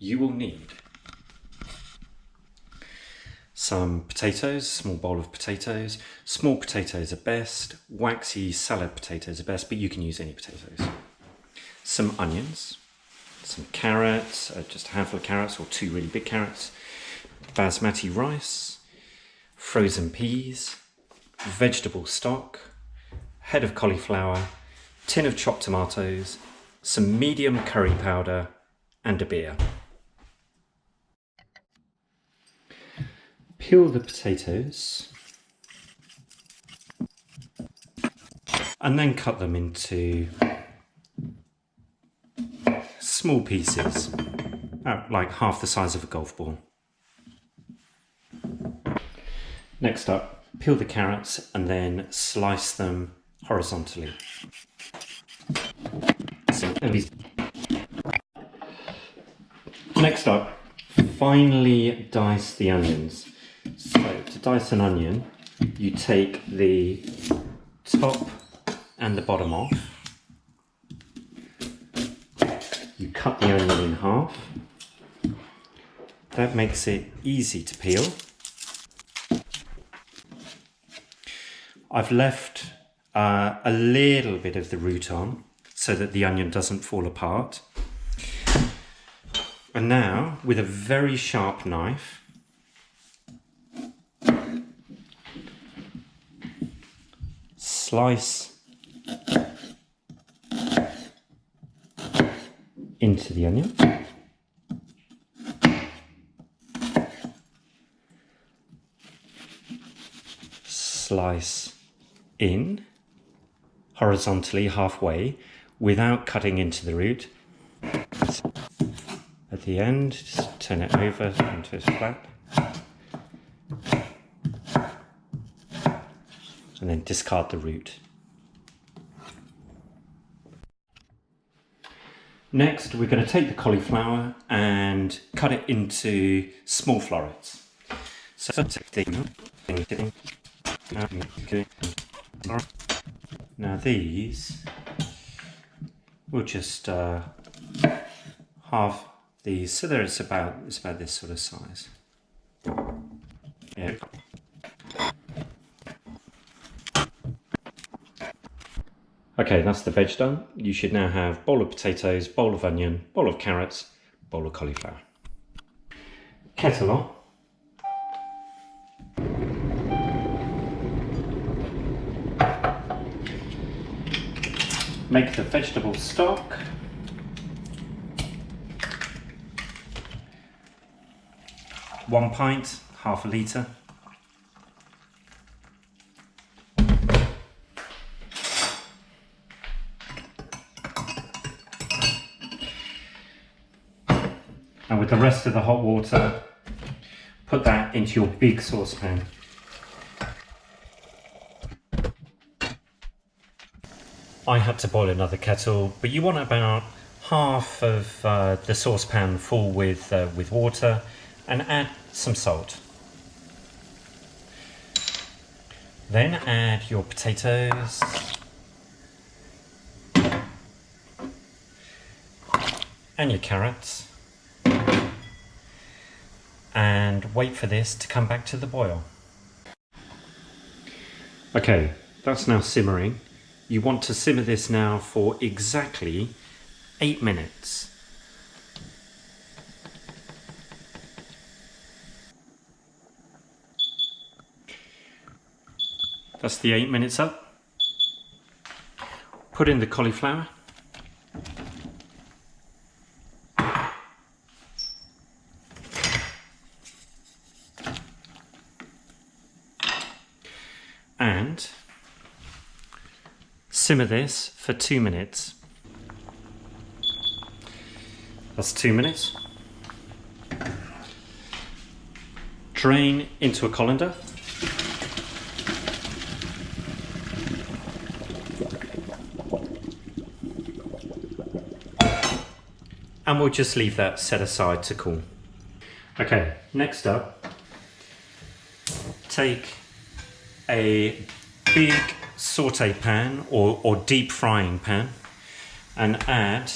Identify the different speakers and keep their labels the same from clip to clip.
Speaker 1: you will need some potatoes, small bowl of potatoes. Small potatoes are best, waxy salad potatoes are best, but you can use any potatoes. Some onions, some carrots, just a handful of carrots or 2 really big carrots, basmati rice, frozen peas, vegetable stock, head of cauliflower, tin of chopped tomatoes, some medium curry powder, and a beer. Peel the potatoes and then cut them into small pieces, about like half the size of a golf ball. Next up, peel the carrots and then slice them horizontally. Next up, finely dice the onions. So to dice an onion, you take the top and the bottom off. You cut the onion in half. That makes it easy to peel. I've left a little bit of the root on so that the onion doesn't fall apart. And now, with a very sharp knife, slice into the onion. Slice in horizontally halfway without cutting into the root. At the end, just turn it over until it's flat. And then discard the root. Next, we're going to take the cauliflower and cut it into small florets. So, now these, we'll just halve these so that it's about this sort of size. Yeah. Okay, that's the veg done. You should now have bowl of potatoes, bowl of onion, bowl of carrots, bowl of cauliflower. Kettle on. Make the vegetable stock. One pint, half a litre. And with the rest of the hot water, put that into your big saucepan. I had to boil another kettle, but you want about half of the saucepan full with water, and add some salt. Then add your potatoes. And your carrots. And wait for this to come back to the boil. Okay, that's now simmering. You want to simmer this now for exactly 8 minutes. That's the 8 minutes up. Put in the cauliflower. And simmer this for 2 minutes. That's 2 minutes. Drain into a colander. And we'll just leave that set aside to cool. Okay, next up, take a big saute pan or deep frying pan and add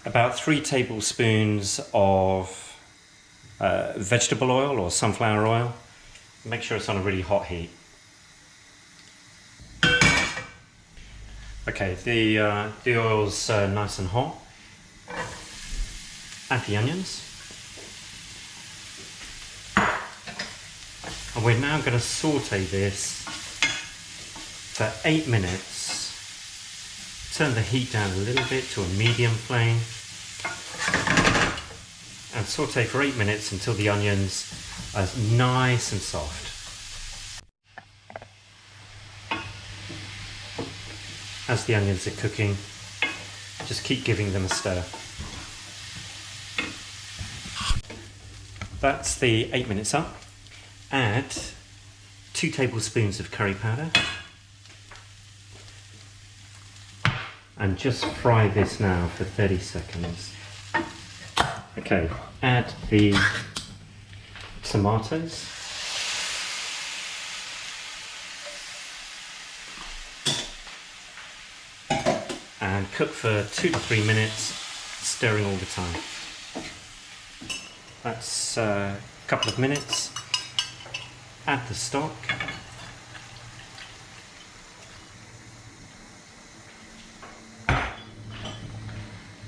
Speaker 1: about 3 tablespoons of vegetable oil or sunflower oil. Make sure it's on a really hot heat. Okay, the oil's nice and hot. Add the onions. And we're now going to saute this for 8 minutes. Turn the heat down a little bit to a medium flame. And saute for 8 minutes until the onions are nice and soft. As the onions are cooking, just keep giving them a stir. That's the 8 minutes up. Add 2 tablespoons of curry powder. And just fry this now for 30 seconds. Okay, add the tomatoes. And cook for 2 to 3 minutes, stirring all the time. That's a couple of minutes. Add the stock.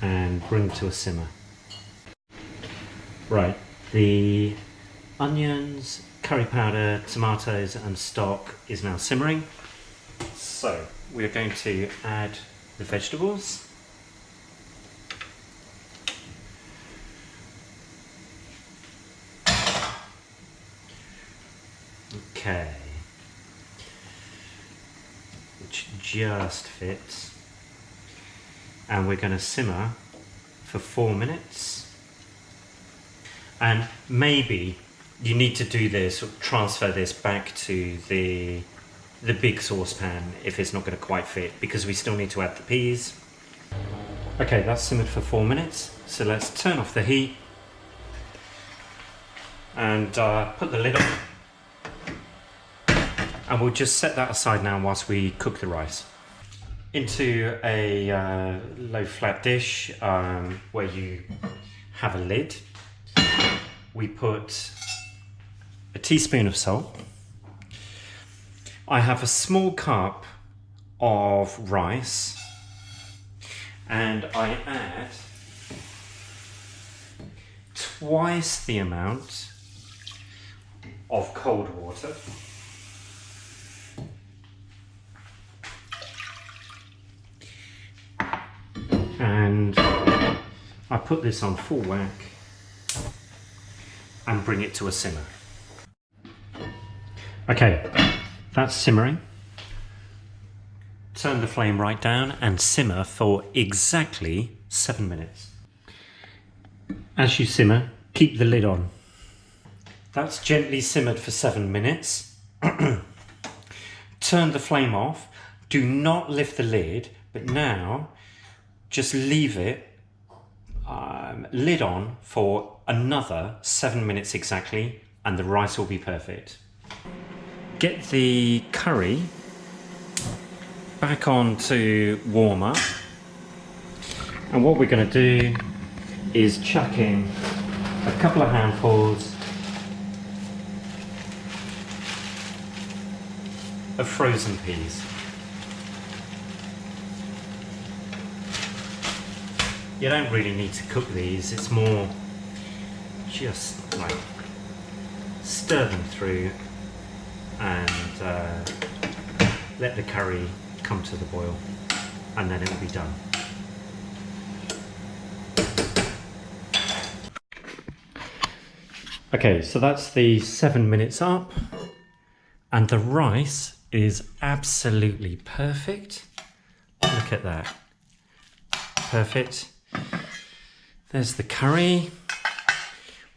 Speaker 1: And bring to a simmer. Right, the onions, curry powder, tomatoes and stock is now simmering. So we're going to add the vegetables. Okay, which just fits. And we're going to simmer for 4 minutes. And maybe you need to do this, or transfer this back to the big saucepan if it's not going to quite fit, because we still need to add the peas. Okay, that's simmered for 4 minutes. So let's turn off the heat and put the lid on. And we'll just set that aside now whilst we cook the rice. Into a low flat dish where you have a lid, we put a teaspoon of salt. I have a small cup of rice and I add twice the amount of cold water. And I put this on full whack and bring it to a simmer. Okay, that's simmering. Turn the flame right down and simmer for exactly 7 minutes. As you simmer, keep the lid on. That's gently simmered for 7 minutes. Turn the flame off. Do not lift the lid, but now just leave it lid on for another 7 minutes exactly, and the rice will be perfect. Get the curry back on to warm up, and what we're going to do is chuck in a couple of handfuls of frozen peas. You don't really need to cook these, it's more just like stir them through and let the curry come to the boil, and then it'll be done. Okay, so that's the 7 minutes up, and the rice is absolutely perfect. Look at that. Perfect. There's the curry.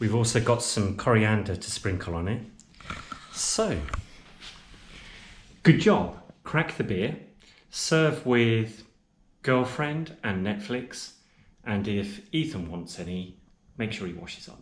Speaker 1: We've also got some coriander to sprinkle on it. So, good job. Crack the beer. Serve with girlfriend and Netflix. And if Ethan wants any, make sure he washes up.